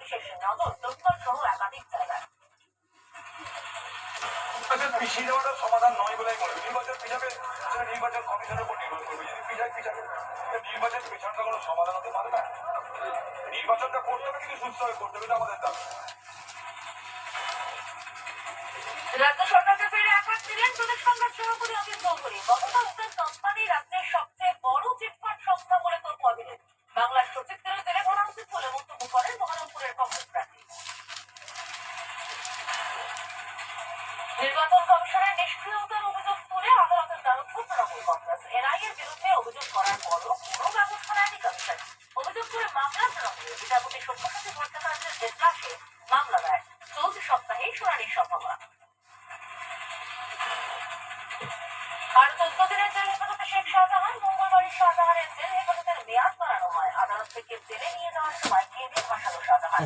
বিশেষ নজর দপ্তর সহ একাধিক জায়গায়। পিছিয়ে যাওয়াটা সমাধান নয় বলে মনে করি। নির্বাচন পিছাবে, সেটা নির্বাচন কমিশনের উপর নির্ভর করবে। যদি পিছাবে নির্বাচন পেছনটা কোনো সমাধান হতে পারে না। নির্বাচনটা করতে হবে, কিন্তু সুস্থভাবে করতে হবে, এটা আমাদের দাবি। রাজ্য সরকারকে ফিরে আঘাত দিলেন প্রদেশ কংগ্রেস সভাপতি অখিল চৌধুরী। গতকাল উত্তর কোম্পানি রাজ্যের সবচেয়ে বড় চিটফান্ড সংস্থা বলে তথ্য দিলেন। বাংলার সচিবদেরও জেলে ভরা উচিত বলে মন্তব্য করেন বহরমপুরের কংগ্রেস প্রার্থী। নির্বাচন কমিশনের নিষ্ক্রিয়তার অভিযোগ তুলে আদালতের দ্বারস্থ তৃণমূল কংগ্রেস। এনআইএর বিরুদ্ধে অভিযোগ করার পরও কোনো ব্যবস্থা নেয়নি কমিশন। অভিযোগ করে মামলা তৃণমূলের বিচারপতি সব্যসাচী ভট্টাচার্যের এজলাসে মামলা দেয়। চলতি সপ্তাহেই শুনানির সম্ভাবনা। আর 14 দিনের জেল হেফাজতে শেখ শাহজাহান। মঙ্গলবারই শাহজাহানের জেল হেফাজতের মেয়াদ বাড়ানো হয়। আদালত থেকে জেলে নিয়ে যাওয়ার সময় কেঁদে ভাসালো শাহজাহান।